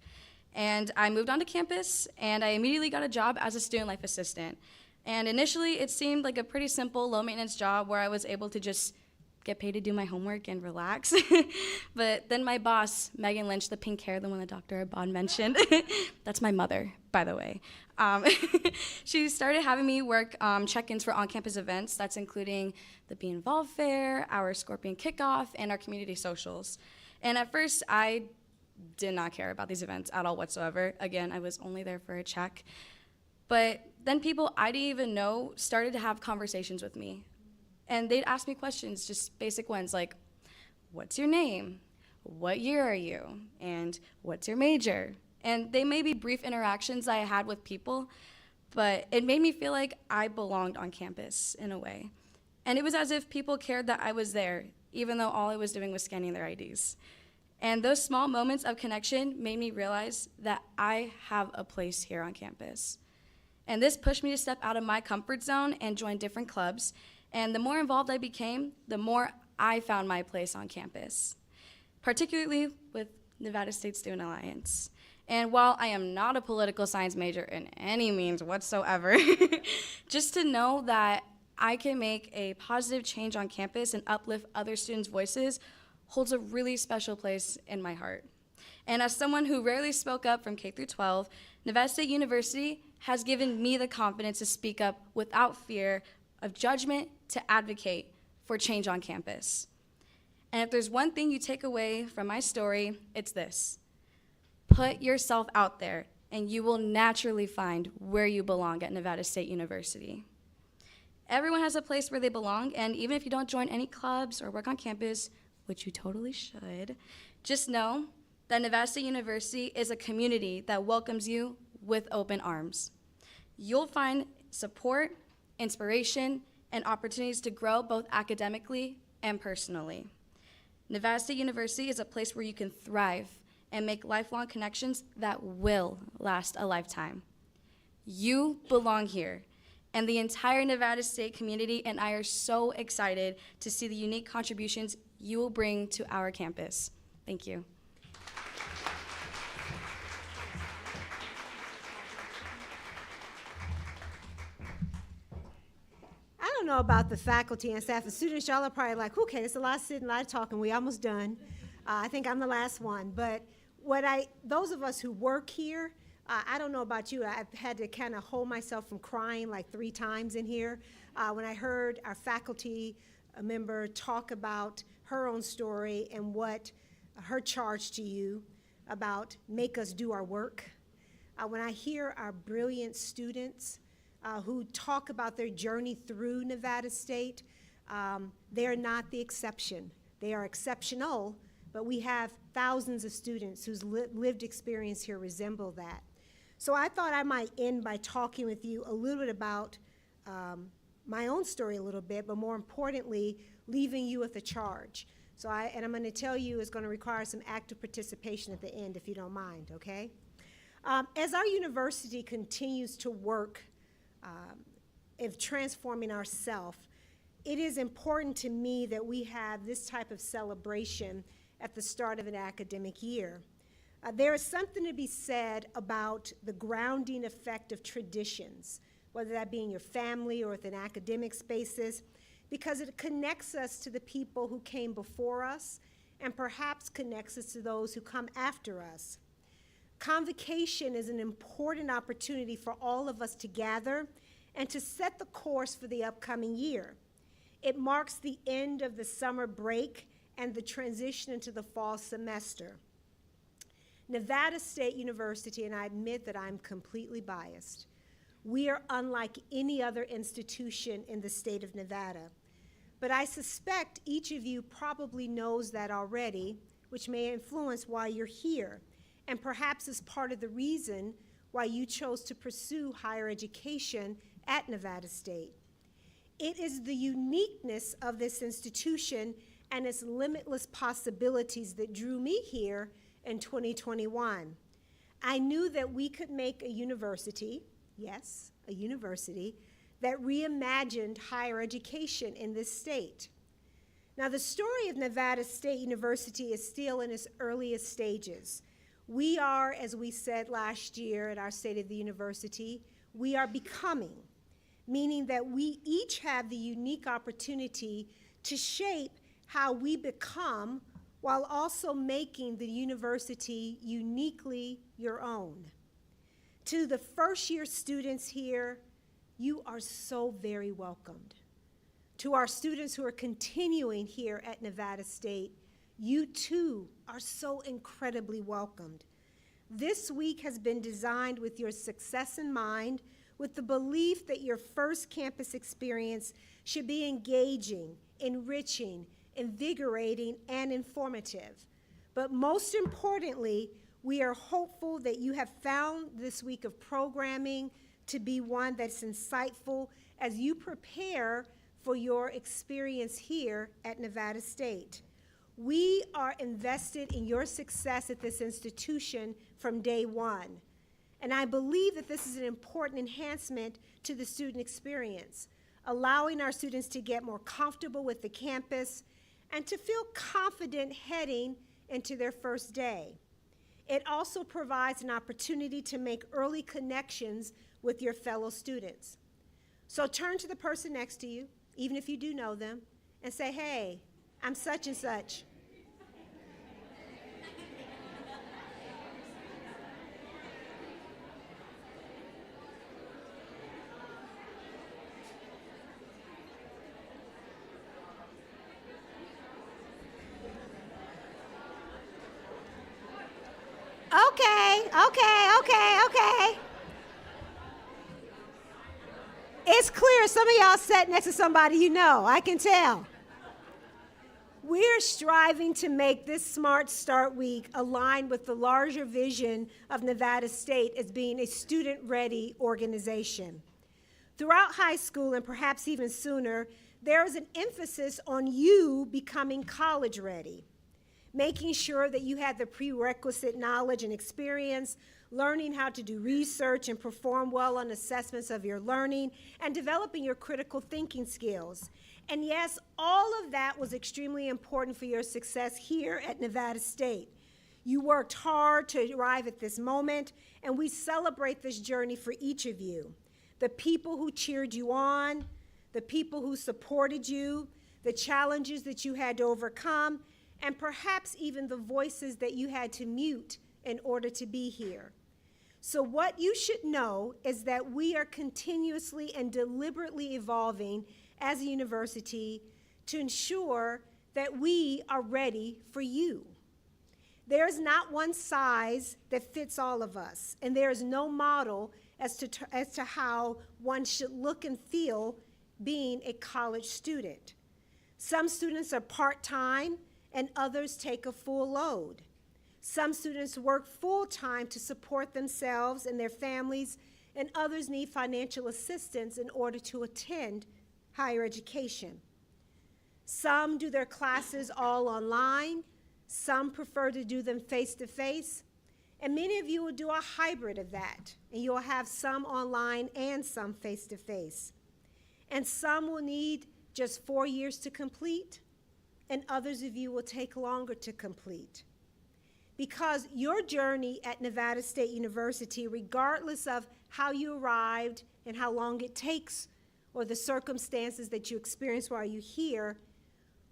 And I moved onto campus, and I immediately got a job as a student life assistant. And initially, it seemed like a pretty simple, low-maintenance job where I was able to just get paid to do my homework and relax. But then my boss, Megan Lynch, the pink hair, the one that Dr. Abad mentioned, that's my mother, by the way. She started having me work check-ins for on-campus events. That's including the Be Involved Fair, our Scorpion Kickoff, and our community socials. And at first, I did not care about these events at all whatsoever. Again, I was only there for a check. But then people I didn't even know started to have conversations with me. And they'd ask me questions, just basic ones like, what's your name? What year are you? And what's your major? And they may be brief interactions I had with people, but it made me feel like I belonged on campus in a way. And it was as if people cared that I was there, even though all I was doing was scanning their IDs. And those small moments of connection made me realize that I have a place here on campus. And this pushed me to step out of my comfort zone and join different clubs. And the more involved I became, the more I found my place on campus, particularly with Nevada State Student Alliance. And while I am not a political science major in any means whatsoever, just to know that I can make a positive change on campus and uplift other students' voices holds a really special place in my heart. And as someone who rarely spoke up from K through 12, Nevada State University has given me the confidence to speak up without fear of judgment, to advocate for change on campus. And if there's one thing you take away from my story, it's this: put yourself out there, and you will naturally find where you belong at Nevada State University. Everyone has a place where they belong, and even if you don't join any clubs or work on campus, which you totally should, just know that Nevada State University is a community that welcomes you with open arms. You'll find support, inspiration, and opportunities to grow both academically and personally. Nevada State University is a place where you can thrive and make lifelong connections that will last a lifetime. You belong here, and the entire Nevada State community and I are so excited to see the unique contributions you will bring to our campus. Thank you. I don't know about the faculty and staff and students. Y'all are probably like, okay, it's a lot of sitting, a lot of talking. We almost done. I think I'm the last one. But those of us who work here, I don't know about you. I've had to kind of hold myself from crying like 3 times in here when I heard our faculty member talk about her own story and what her charge to you about make us do our work. When I hear our brilliant students who talk about their journey through Nevada State, they're not the exception. They are exceptional, but we have thousands of students whose lived experience here resemble that. So I thought I might end by talking with you a little bit about my own story a little bit, but more importantly, leaving you with a charge. And I'm going to tell you it's going to require some active participation at the end, if you don't mind, okay? As our university continues to work of transforming ourselves, it is important to me that we have this type of celebration at the start of an academic year. There is something to be said about the grounding effect of traditions, whether that be in your family or within academic spaces, because it connects us to the people who came before us and perhaps connects us to those who come after us. Convocation is an important opportunity for all of us to gather and to set the course for the upcoming year. It marks the end of the summer break and the transition into the fall semester. Nevada State University, and I admit that I'm completely biased, we are unlike any other institution in the state of Nevada. But I suspect each of you probably knows that already, which may influence why you're here, and perhaps is part of the reason why you chose to pursue higher education at Nevada State. It is the uniqueness of this institution and its limitless possibilities that drew me here in 2021. I knew that we could make a university, yes, a university, that reimagined higher education in this state. Now, the story of Nevada State University is still in its earliest stages. We are, as we said last year at our State of the University, we are becoming, meaning that we each have the unique opportunity to shape how we become while also making the university uniquely your own. To the first-year students here, you are so very welcomed. To our students who are continuing here at Nevada State, you too are so incredibly welcomed. This week has been designed with your success in mind, with the belief that your first campus experience should be engaging, enriching, invigorating, and informative. But most importantly, we are hopeful that you have found this week of programming to be one that's insightful as you prepare for your experience here at Nevada State. We are invested in your success at this institution from day one. And I believe that this is an important enhancement to the student experience, allowing our students to get more comfortable with the campus and to feel confident heading into their first day. It also provides an opportunity to make early connections with your fellow students. So turn to the person next to you, even if you do know them, and say, hey, I'm such and such. Okay. It's clear some of y'all sat next to somebody you know, I can tell. We're striving to make this Smart Start Week align with the larger vision of Nevada State as being a student-ready organization. Throughout high school, and perhaps even sooner, there is an emphasis on you becoming college-ready, making sure that you had the prerequisite knowledge and experience, learning how to do research and perform well on assessments of your learning, and developing your critical thinking skills. And yes, all of that was extremely important for your success here at Nevada State. You worked hard to arrive at this moment, and we celebrate this journey for each of you. The people who cheered you on, the people who supported you, the challenges that you had to overcome, and perhaps even the voices that you had to mute in order to be here. So what you should know is that we are continuously and deliberately evolving as a university to ensure that we are ready for you. There is not one size that fits all of us, and there is no model as to how one should look and feel being a college student. Some students are part-time, and others take a full load. Some students work full-time to support themselves and their families, and others need financial assistance in order to attend higher education. Some do their classes all online, some prefer to do them face-to-face, and many of you will do a hybrid of that, and you'll have some online and some face-to-face. And some will need just 4 years to complete, and others of you will take longer to complete. Because your journey at Nevada State University, regardless of how you arrived and how long it takes or the circumstances that you experience while you're here,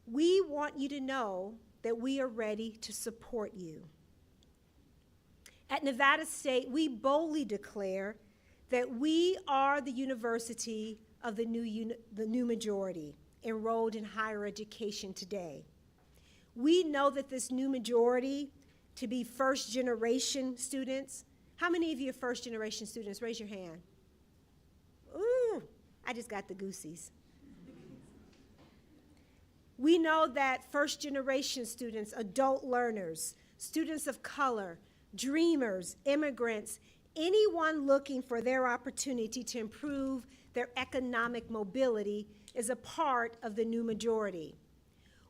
we want you to know that we are ready to support you. At Nevada State, we boldly declare that we are the university of the new majority enrolled in higher education today. We know that this new majority to be first-generation students. How many of you are first-generation students? Raise your hand. Ooh, I just got the goosies. We know that first-generation students, adult learners, students of color, dreamers, immigrants, anyone looking for their opportunity to improve their economic mobility is a part of the new majority.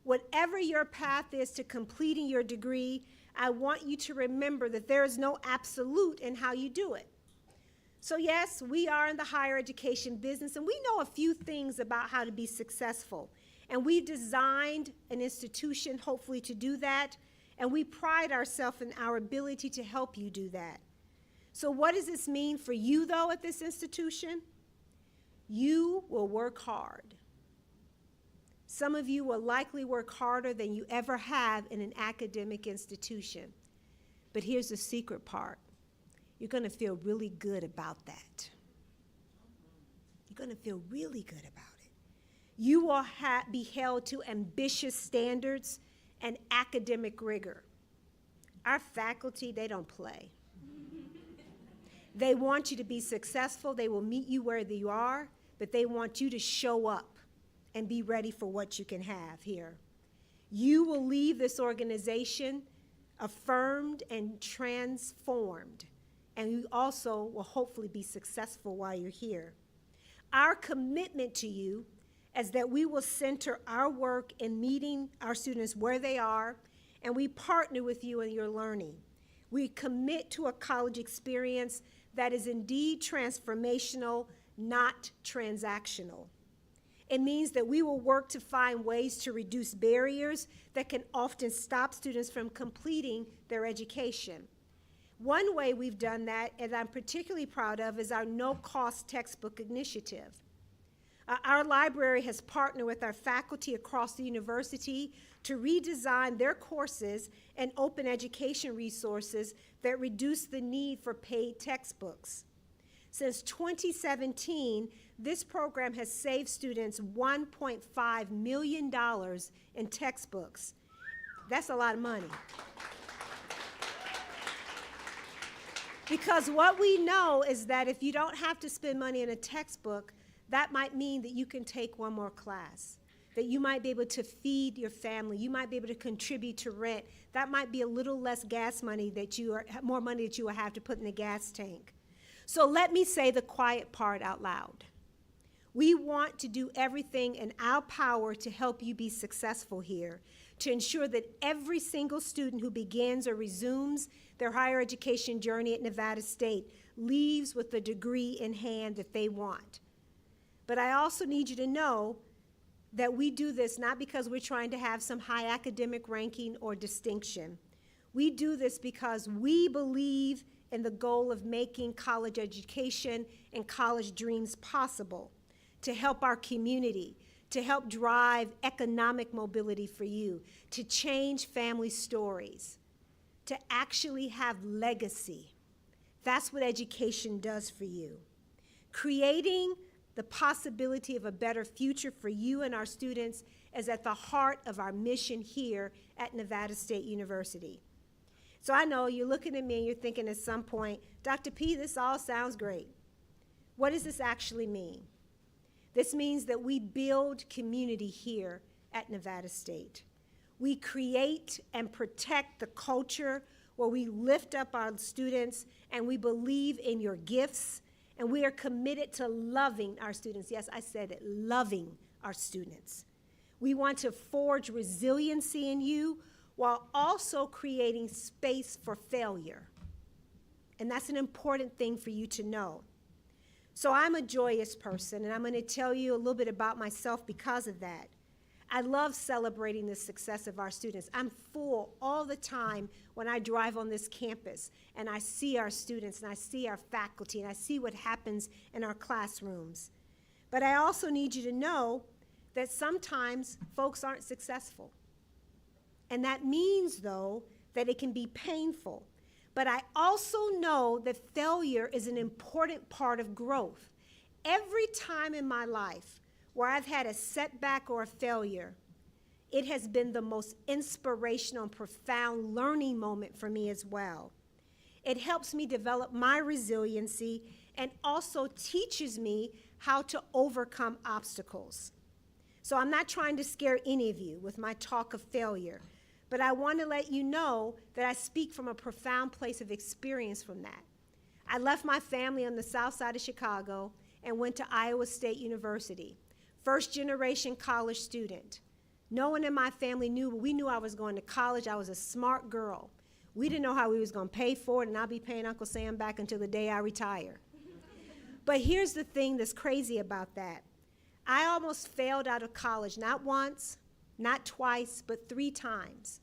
Whatever your path is to completing your degree, I want you to remember that there is no absolute in how you do it. So yes, we are in the higher education business, and we know a few things about how to be successful. And we've designed an institution, hopefully, to do that, and we pride ourselves in our ability to help you do that. So what does this mean for you, though, at this institution? You will work hard. Some of you will likely work harder than you ever have in an academic institution. But here's the secret part. You're going to feel really good about that. You're going to feel really good about it. You will be held to ambitious standards and academic rigor. Our faculty, they don't play. They want you to be successful. They will meet you where you are, but they want you to show up and be ready for what you can have here. You will leave this organization affirmed and transformed, and you also will hopefully be successful while you're here. Our commitment to you is that we will center our work in meeting our students where they are, and we partner with you in your learning. We commit to a college experience that is indeed transformational, not transactional. It means that we will work to find ways to reduce barriers that can often stop students from completing their education. One way we've done that, and I'm particularly proud of, is our no-cost textbook initiative. Our library has partnered with our faculty across the university to redesign their courses and open education resources that reduce the need for paid textbooks. Since 2017, this program has saved students $1.5 million in textbooks. That's a lot of money. Because what we know is that if you don't have to spend money in a textbook, that might mean that you can take one more class, that you might be able to feed your family, you might be able to contribute to rent. That might be a little less gas money more money that you will have to put in the gas tank. So let me say the quiet part out loud. We want to do everything in our power to help you be successful here, to ensure that every single student who begins or resumes their higher education journey at Nevada State leaves with the degree in hand that they want. But I also need you to know that we do this not because we're trying to have some high academic ranking or distinction. We do this because we believe in the goal of making college education and college dreams possible, to help our community, to help drive economic mobility for you, to change family stories, to actually have legacy. That's what education does for you. Creating the possibility of a better future for you and our students is at the heart of our mission here at Nevada State University. So I know you're looking at me and you're thinking at some point, Dr. P, this all sounds great. What does this actually mean? This means that we build community here at Nevada State. We create and protect the culture where we lift up our students and we believe in your gifts, and we are committed to loving our students. Yes, I said it, loving our students. We want to forge resiliency in you while also creating space for failure. And that's an important thing for you to know. So I'm a joyous person, and I'm going to tell you a little bit about myself because of that. I love celebrating the success of our students. I'm full all the time when I drive on this campus and I see our students and I see our faculty and I see what happens in our classrooms. But I also need you to know that sometimes folks aren't successful. And that means, though, that it can be painful. But I also know that failure is an important part of growth. Every time in my life where I've had a setback or a failure, it has been the most inspirational and profound learning moment for me as well. It helps me develop my resiliency and also teaches me how to overcome obstacles. So I'm not trying to scare any of you with my talk of failure, but I want to let you know that I speak from a profound place of experience from that. I left my family on the south side of Chicago and went to Iowa State University. First-generation college student. No one in my family knew, but we knew I was going to college. I was a smart girl. We didn't know how we was going to pay for it, and I'll be paying Uncle Sam back until the day I retire. But here's the thing that's crazy about that. I almost failed out of college, not once, not twice, but 3 times.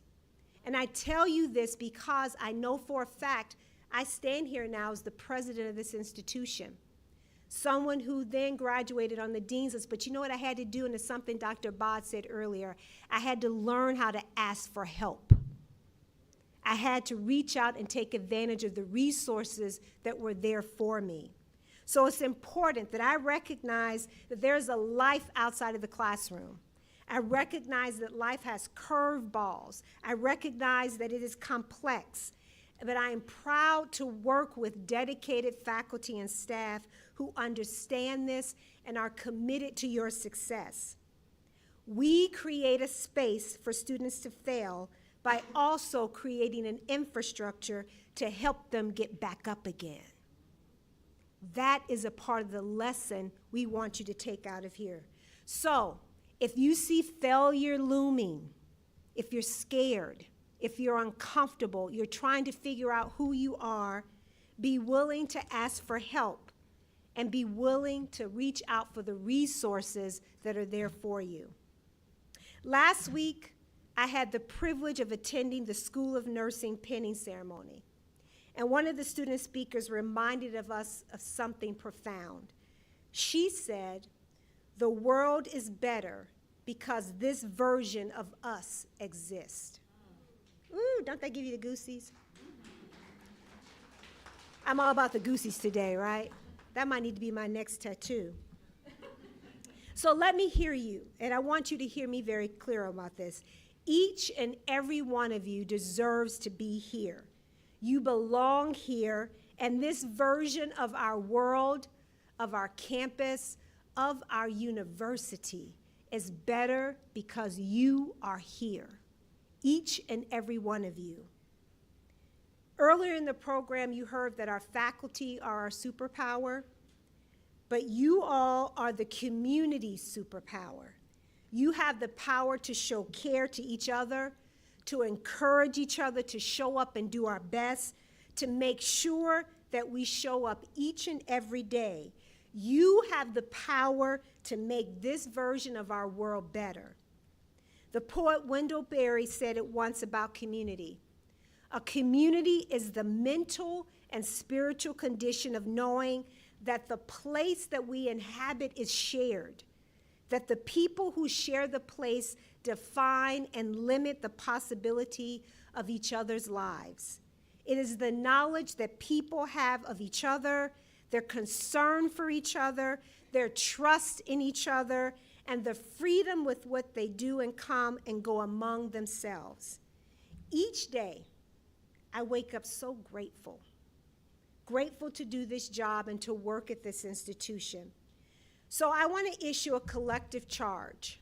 And I tell you this because I know for a fact I stand here now as the president of this institution, someone who then graduated on the dean's list. But you know what I had to do, and it's something Dr. Bod said earlier, I had to learn how to ask for help. I had to reach out and take advantage of the resources that were there for me. So it's important that I recognize that there's a life outside of the classroom. I recognize that life has curveballs. I recognize that it is complex. But I am proud to work with dedicated faculty and staff who understand this and are committed to your success. We create a space for students to fail by also creating an infrastructure to help them get back up again. That is a part of the lesson we want you to take out of here. So, if you see failure looming, if you're scared, if you're uncomfortable, you're trying to figure out who you are, be willing to ask for help and be willing to reach out for the resources that are there for you. Last week, I had the privilege of attending the School of Nursing pinning ceremony. And one of the student speakers reminded of us of something profound. She said, "The world is better because this version of us exists." Ooh, don't that give you the goosies? I'm all about the goosies today, right? That might need to be my next tattoo. So let me hear you, and I want you to hear me very clear about this. Each and every one of you deserves to be here. You belong here, and this version of our world, of our campus, of our university is better because you are here, each and every one of you. Earlier in the program, you heard that our faculty are our superpower, but you all are the community's superpower. You have the power to show care to each other, to encourage each other to show up and do our best, to make sure that we show up each and every day. You have the power to make this version of our world better. The poet Wendell Berry said it once about community. A community is the mental and spiritual condition of knowing that the place that we inhabit is shared, that the people who share the place define and limit the possibility of each other's lives. It is the knowledge that people have of each other, their concern for each other, their trust in each other, and the freedom with what they do and come and go among themselves. Each day, I wake up so grateful to do this job and to work at this institution. So I want to issue a collective charge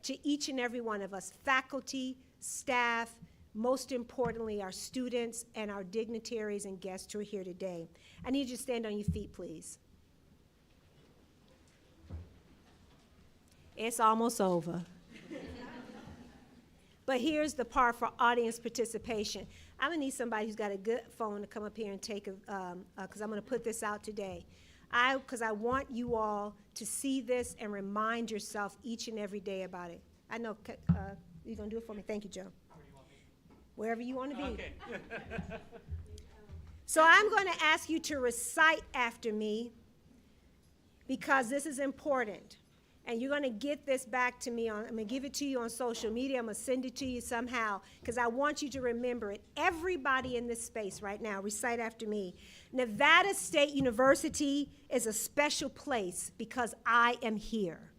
to each and every one of us, faculty, staff, most importantly, our students and our dignitaries and guests who are here today. I need you to stand on your feet, please. It's almost over. But here's the part for audience participation. I'm gonna need somebody who's got a good phone to come up here and take because I'm gonna put this out today. Because I want you all to see this and remind yourself each and every day about it. I know, you're gonna do it for me. Thank you, Joe. Wherever you want to be. Okay. So I'm going to ask you to recite after me because this is important. And you're going to get this back to me. I'm going to give it to you on social media. I'm going to send it to you somehow because I want you to remember it. Everybody in this space right now, recite after me. Nevada State University is a special place because I am here.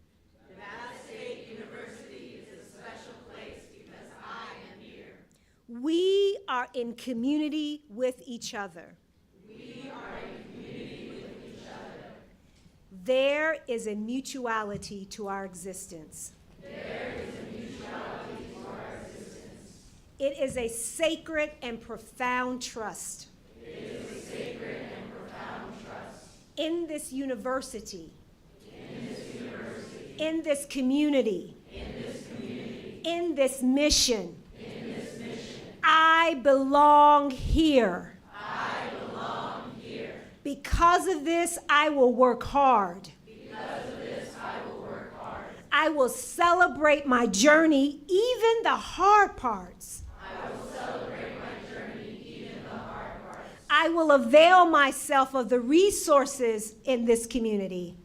We are in community with each other. There is a mutuality to our existence. It is a sacred and profound trust. In this university. In this community. In this mission. I belong here. Because of this, I will work hard. I will celebrate my journey, even the hard parts. I will avail myself of the resources in this community.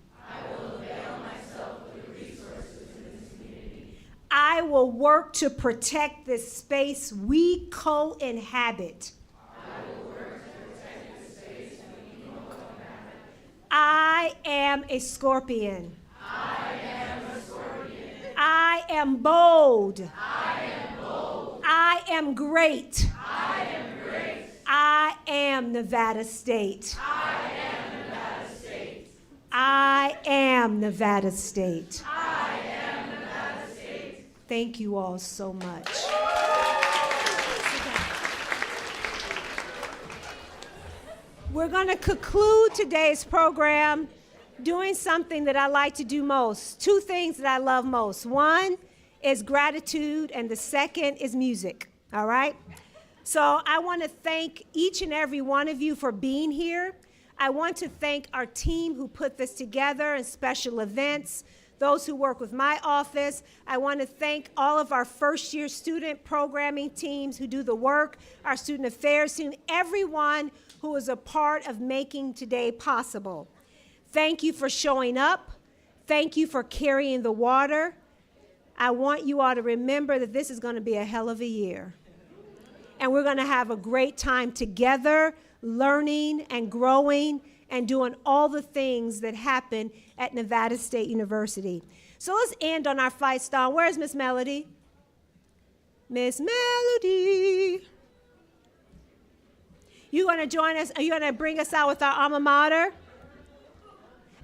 I will work to protect this space we co-inhabit. I am a scorpion. I am bold. I am great. I am Nevada State. I am Nevada State. Thank you all so much. We're going to conclude today's program doing something that I like to do most. Two things that I love most. One is gratitude, and the second is music, all right? So I want to thank each and every one of you for being here. I want to thank our team who put this together and special events, those who work with my office. I want to thank all of our first-year student programming teams who do the work, our student affairs team, everyone who is a part of making today possible. Thank you for showing up. Thank you for carrying the water. I want you all to remember that this is going to be a hell of a year. And we're going to have a great time together, learning and growing and doing all the things that happen at Nevada State University. So let's end on our fight song. Where's Miss Melody? Miss Melody. You going to join us? Are you going to bring us out with our alma mater?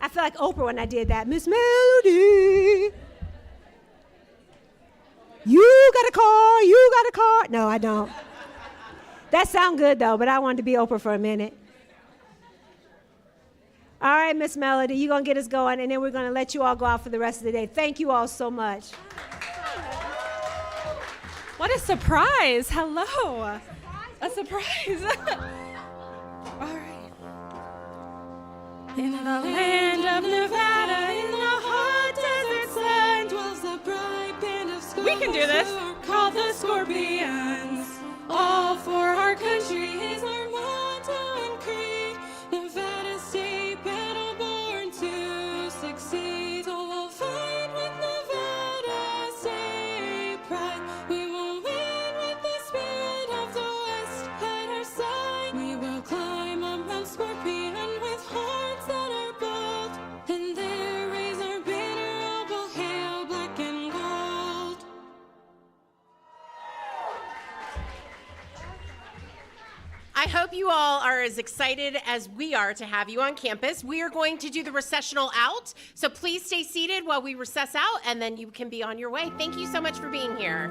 I feel like Oprah when I did that. Miss Melody. You got a car, you got a car. No, I don't. That sounds good, though, but I wanted to be Oprah for a minute. All right, Miss Melody, you're going to get us going, and then we're going to let you all go out for the rest of the day. Thank you all so much. What a surprise. Hello. A surprise. All right. In the land of Nevada, in the hot desert sun, dwells a bright band of scorpions. We can do this. Called the Scorpions. All for our country is our motto and creed. Nevada State, battle born to succeed. So we'll fight with Nevada State pride. We will win with the spirit of the West at our side. We will climb up Mount Scorpion with hearts that are bold. And there raise our banner, all will hail black and gold. I hope you all are as excited as we are to have you on campus. We are going to do the recessional out, so please stay seated while we recess out, and then you can be on your way. Thank you so much for being here.